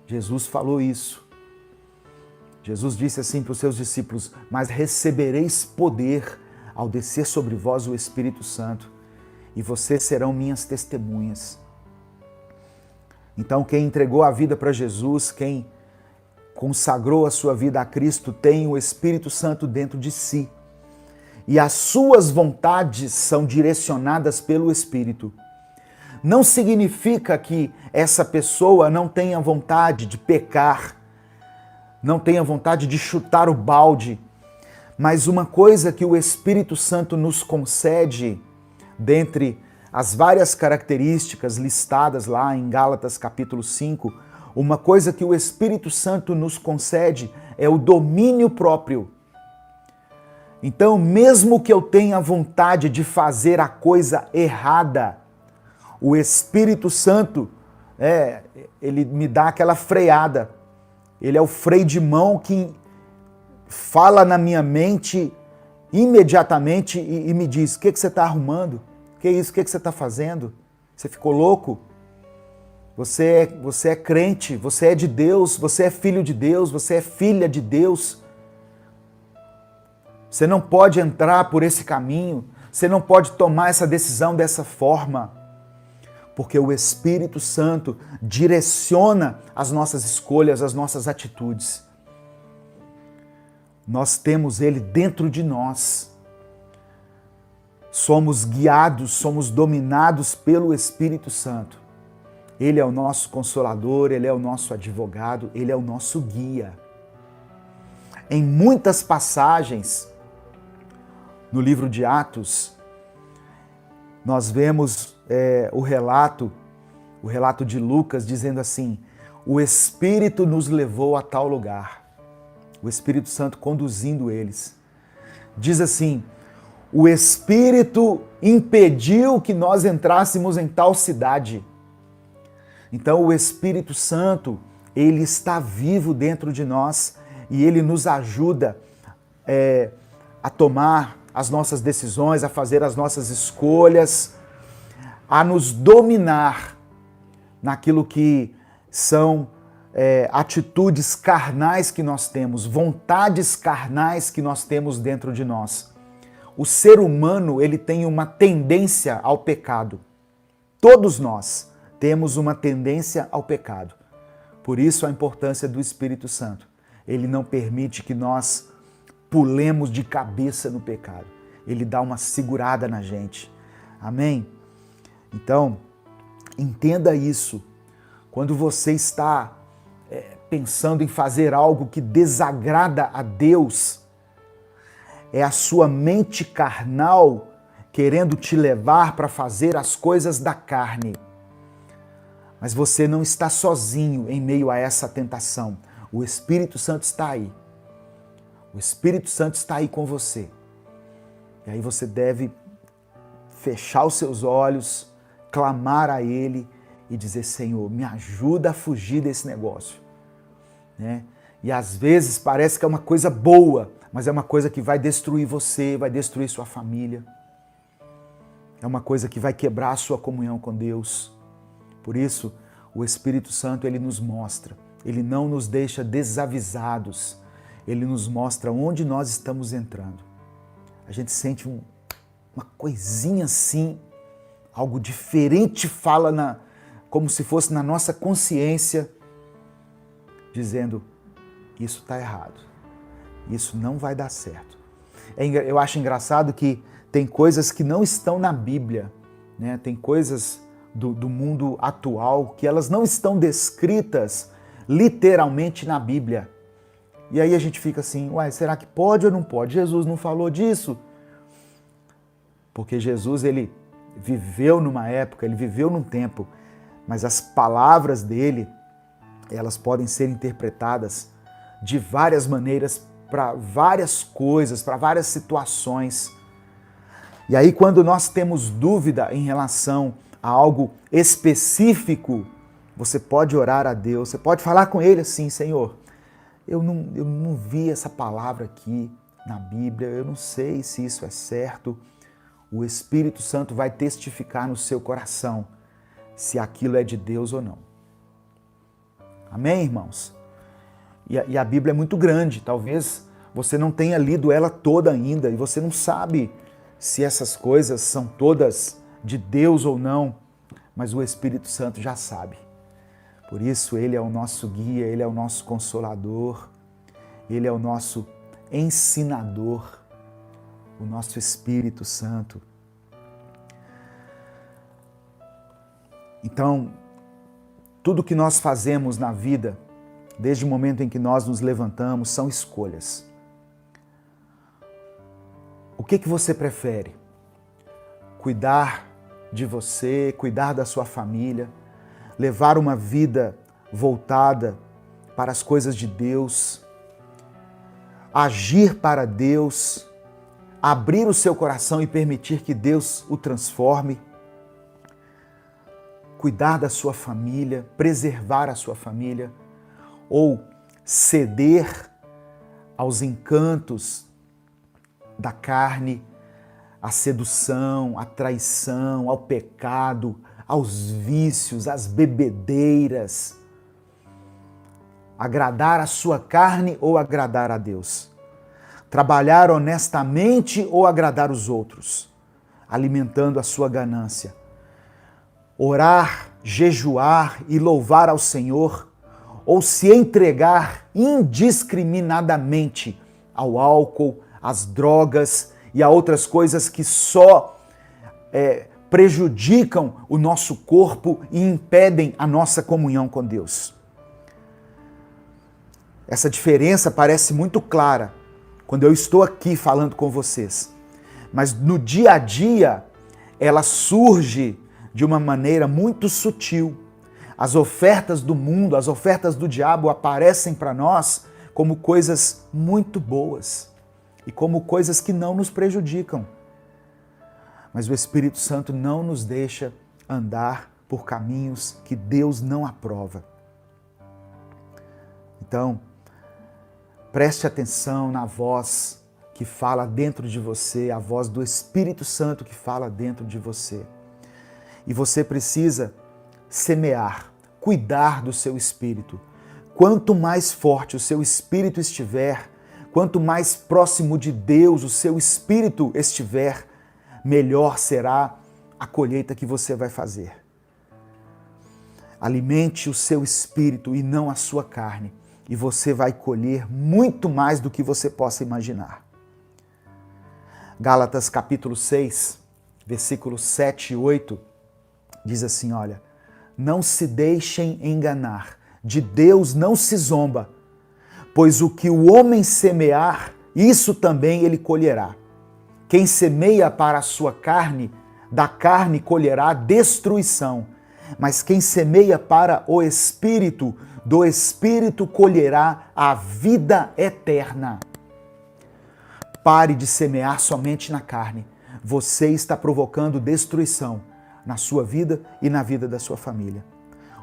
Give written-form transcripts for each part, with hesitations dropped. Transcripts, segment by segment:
Jesus falou isso. Jesus disse assim para os seus discípulos: mas recebereis poder ao descer sobre vós o Espírito Santo, e vocês serão minhas testemunhas. Então, quem entregou a vida para Jesus, quem consagrou a sua vida a Cristo, tem o Espírito Santo dentro de si. E as suas vontades são direcionadas pelo Espírito. Não significa que essa pessoa não tenha vontade de pecar, não tenha vontade de chutar o balde, mas uma coisa que o Espírito Santo nos concede, dentre as várias características listadas lá em Gálatas capítulo 5, uma coisa que o Espírito Santo nos concede é o domínio próprio. Então, mesmo que eu tenha vontade de fazer a coisa errada, o Espírito Santo, ele me dá aquela freada. Ele é o freio de mão que fala na minha mente imediatamente e me diz: o que você está arrumando? Que isso? O que você está fazendo? Você ficou louco? Você é crente, você é de Deus, você é filho de Deus, você é filha de Deus. Você não pode entrar por esse caminho, você não pode tomar essa decisão dessa forma, porque o Espírito Santo direciona as nossas escolhas, as nossas atitudes. Nós temos Ele dentro de nós. Somos guiados, somos dominados pelo Espírito Santo. Ele é o nosso consolador, Ele é o nosso advogado, Ele é o nosso guia. Em muitas passagens no livro de Atos, nós vemos o relato de Lucas dizendo assim: o Espírito nos levou a tal lugar. O Espírito Santo conduzindo eles. Diz assim: o Espírito impediu que nós entrássemos em tal cidade. Então o Espírito Santo, ele está vivo dentro de nós e ele nos ajuda a tomar as nossas decisões, a fazer as nossas escolhas, a nos dominar naquilo que são atitudes carnais que nós temos, vontades carnais que nós temos dentro de nós. O ser humano, ele tem uma tendência ao pecado. Todos nós temos uma tendência ao pecado. Por isso a importância do Espírito Santo. Ele não permite que nós pulemos de cabeça no pecado. Ele dá uma segurada na gente. Amém? Então, entenda isso. Quando você está pensando em fazer algo que desagrada a Deus, é a sua mente carnal querendo te levar para fazer as coisas da carne. Mas você não está sozinho em meio a essa tentação. O Espírito Santo está aí. O Espírito Santo está aí com você. E aí você deve fechar os seus olhos, clamar a Ele e dizer: Senhor, me ajuda a fugir desse negócio. E às vezes parece que é uma coisa boa, mas é uma coisa que vai destruir você, vai destruir sua família. É uma coisa que vai quebrar a sua comunhão com Deus. Por isso, o Espírito Santo, ele nos mostra, ele não nos deixa desavisados, ele nos mostra onde nós estamos entrando. A gente sente uma coisinha assim, algo diferente fala como se fosse na nossa consciência, dizendo: isso está errado, isso não vai dar certo. Eu acho engraçado que tem coisas que não estão na Bíblia, Tem coisas do mundo atual que elas não estão descritas literalmente na Bíblia. E aí a gente fica assim: será que pode ou não pode? Jesus não falou disso? Porque Jesus, ele viveu numa época, ele viveu num tempo, mas as palavras dele, elas podem ser interpretadas de várias maneiras para várias coisas, para várias situações. E aí, quando nós temos dúvida em relação a algo específico, você pode orar a Deus, você pode falar com Ele assim: Senhor, eu não vi essa palavra aqui na Bíblia, eu não sei se isso é certo. O Espírito Santo vai testificar no seu coração se aquilo é de Deus ou não. Amém, irmãos? E a Bíblia é muito grande, talvez você não tenha lido ela toda ainda e você não sabe se essas coisas são todas de Deus ou não, mas o Espírito Santo já sabe. Por isso, Ele é o nosso guia, Ele é o nosso consolador, Ele é o nosso ensinador, o nosso Espírito Santo. Então, tudo que nós fazemos na vida, desde o momento em que nós nos levantamos, são escolhas. O que você prefere? Cuidar de você, cuidar da sua família, levar uma vida voltada para as coisas de Deus, agir para Deus, abrir o seu coração e permitir que Deus o transforme, cuidar da sua família, preservar a sua família, ou ceder aos encantos da carne, à sedução, à traição, ao pecado, aos vícios, às bebedeiras. Agradar a sua carne ou agradar a Deus? Trabalhar honestamente ou agradar os outros, alimentando a sua ganância? Orar, jejuar e louvar ao Senhor, ou se entregar indiscriminadamente ao álcool, às drogas e a outras coisas que só prejudicam o nosso corpo e impedem a nossa comunhão com Deus. Essa diferença parece muito clara quando eu estou aqui falando com vocês, mas no dia a dia ela surge de uma maneira muito sutil. As ofertas do mundo, as ofertas do diabo aparecem para nós como coisas muito boas e como coisas que não nos prejudicam. Mas o Espírito Santo não nos deixa andar por caminhos que Deus não aprova. Então, preste atenção na voz que fala dentro de você, a voz do Espírito Santo que fala dentro de você. E você precisa semear, cuidar do seu espírito. Quanto mais forte o seu espírito estiver, quanto mais próximo de Deus o seu espírito estiver, melhor será a colheita que você vai fazer. Alimente o seu espírito e não a sua carne, e você vai colher muito mais do que você possa imaginar. Gálatas capítulo 6, versículos 7 e 8, diz assim, olha, não se deixem enganar, de Deus não se zomba, pois o que o homem semear, isso também ele colherá. Quem semeia para a sua carne, da carne colherá destruição, mas quem semeia para o Espírito, do Espírito colherá a vida eterna. Pare de semear somente na carne. Você está provocando destruição na sua vida e na vida da sua família.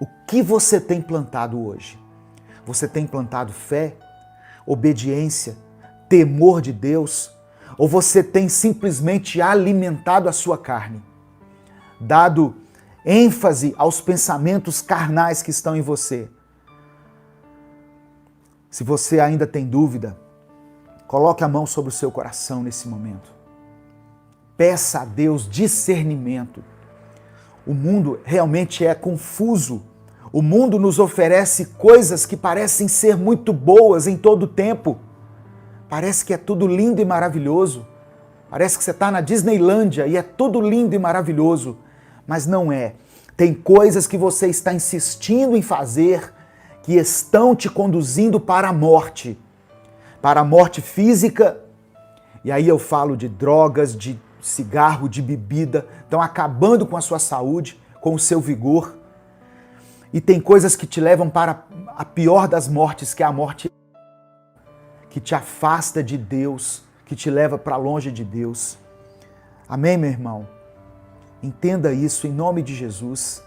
O que você tem plantado hoje? Você tem plantado fé, obediência, temor de Deus? Ou você tem simplesmente alimentado a sua carne? Dado ênfase aos pensamentos carnais que estão em você? Se você ainda tem dúvida, coloque a mão sobre o seu coração nesse momento. Peça a Deus discernimento. O mundo realmente é confuso. O mundo nos oferece coisas que parecem ser muito boas em todo o tempo. Parece que é tudo lindo e maravilhoso. Parece que você está na Disneylândia e é tudo lindo e maravilhoso. Mas não é. Tem coisas que você está insistindo em fazer que estão te conduzindo para a morte. Para a morte física. E aí eu falo de drogas, de cigarro, de bebida. Estão acabando com a sua saúde, com o seu vigor. E tem coisas que te levam para a pior das mortes, que é a morte que te afasta de Deus, que te leva para longe de Deus. Amém, meu irmão? Entenda isso em nome de Jesus.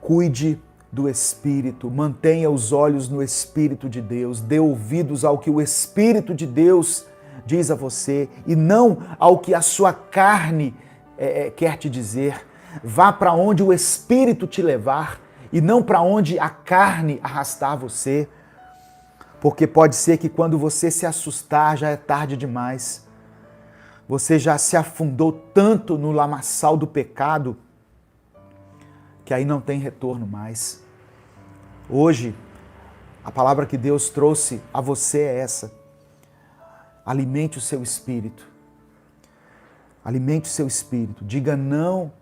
Cuide do Espírito, mantenha os olhos no Espírito de Deus, dê ouvidos ao que o Espírito de Deus diz a você e não ao que a sua carne quer te dizer. Vá para onde o Espírito te levar e não para onde a carne arrastar você, porque pode ser que quando você se assustar já é tarde demais. Você já se afundou tanto no lamaçal do pecado que aí não tem retorno mais. Hoje, a palavra que Deus trouxe a você é essa. Alimente o seu espírito. Alimente o seu espírito. Diga não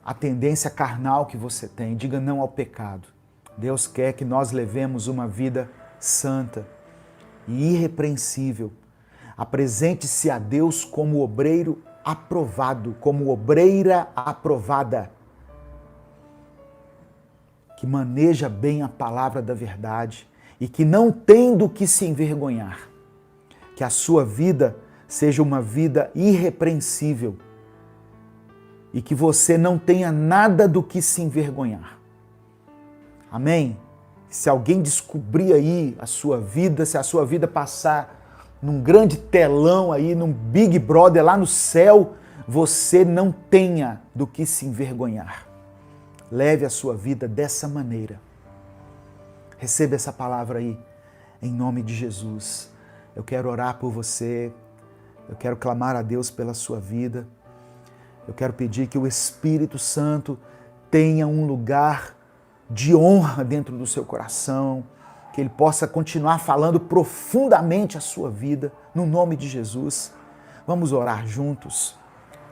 à tendência carnal que você tem. Diga não ao pecado. Deus quer que nós levemos uma vida santa e irrepreensível. Apresente-se a Deus como obreiro aprovado, como obreira aprovada, que maneja bem a palavra da verdade e que não tem do que se envergonhar. Que a sua vida seja uma vida irrepreensível e que você não tenha nada do que se envergonhar. Amém? Se alguém descobrir aí a sua vida, se a sua vida passar num grande telão aí, num Big Brother lá no céu, você não tenha do que se envergonhar. Leve a sua vida dessa maneira. Receba essa palavra aí, em nome de Jesus. Eu quero orar por você, eu quero clamar a Deus pela sua vida. Eu quero pedir que o Espírito Santo tenha um lugar de honra dentro do seu coração, que Ele possa continuar falando profundamente a sua vida, no nome de Jesus. Vamos orar juntos,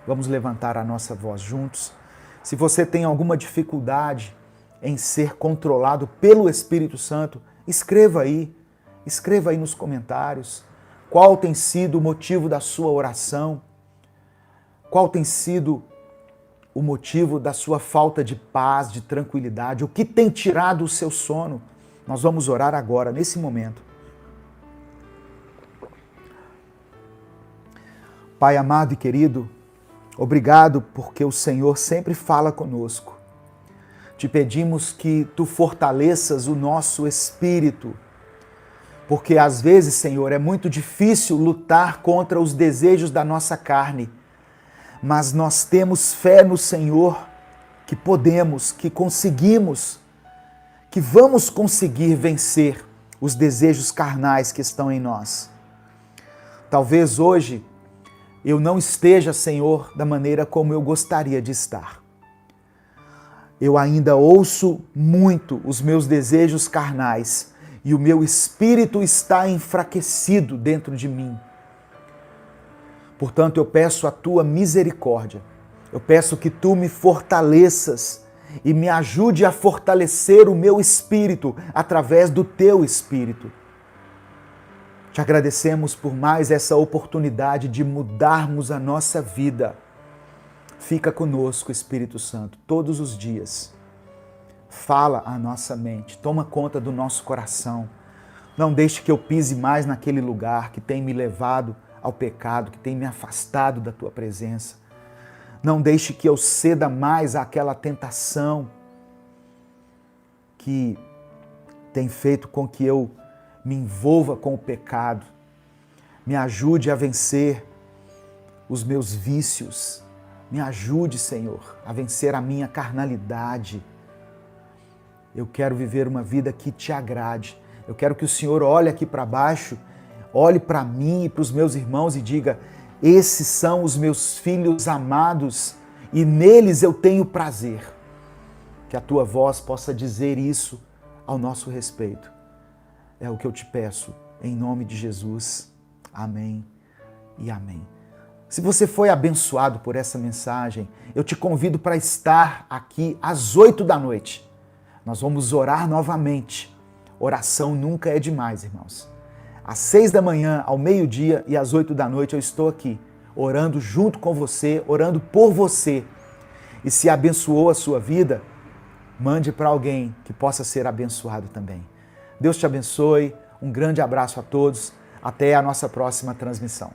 vamos levantar a nossa voz juntos. Se você tem alguma dificuldade em ser controlado pelo Espírito Santo, escreva aí nos comentários qual tem sido o motivo da sua oração, qual tem sido o motivo da sua falta de paz, de tranquilidade, o que tem tirado o seu sono. Nós vamos orar agora, nesse momento. Pai amado e querido, obrigado porque o Senhor sempre fala conosco. Te pedimos que Tu fortaleças o nosso espírito, porque às vezes, Senhor, é muito difícil lutar contra os desejos da nossa carne, mas nós temos fé no Senhor que podemos, que conseguimos, que vamos conseguir vencer os desejos carnais que estão em nós. Talvez hoje eu não esteja, Senhor, da maneira como eu gostaria de estar. Eu ainda ouço muito os meus desejos carnais e o meu espírito está enfraquecido dentro de mim. Portanto, eu peço a Tua misericórdia. Eu peço que Tu me fortaleças e me ajude a fortalecer o meu espírito através do Teu Espírito. Te agradecemos por mais essa oportunidade de mudarmos a nossa vida. Fica conosco, Espírito Santo, todos os dias. Fala a nossa mente, toma conta do nosso coração. Não deixe que eu pise mais naquele lugar que tem me levado ao pecado, que tem me afastado da Tua presença. Não deixe que eu ceda mais àquela tentação que tem feito com que eu me envolva com o pecado. Me ajude a vencer os meus vícios. Me ajude, Senhor, a vencer a minha carnalidade. Eu quero viver uma vida que Te agrade. Eu quero que o Senhor olhe aqui para baixo, olhe para mim e para os meus irmãos e diga: esses são os meus filhos amados e neles eu tenho prazer. Que a Tua voz possa dizer isso ao nosso respeito. É o que eu te peço, em nome de Jesus. Amém e amém. Se você foi abençoado por essa mensagem, eu te convido para estar aqui às 8 da noite. Nós vamos orar novamente. Oração nunca é demais, irmãos. Às 6 da manhã, ao meio-dia e às 8 da noite eu estou aqui, orando junto com você, orando por você. E se abençoou a sua vida, mande para alguém que possa ser abençoado também. Deus te abençoe, um grande abraço a todos, até a nossa próxima transmissão.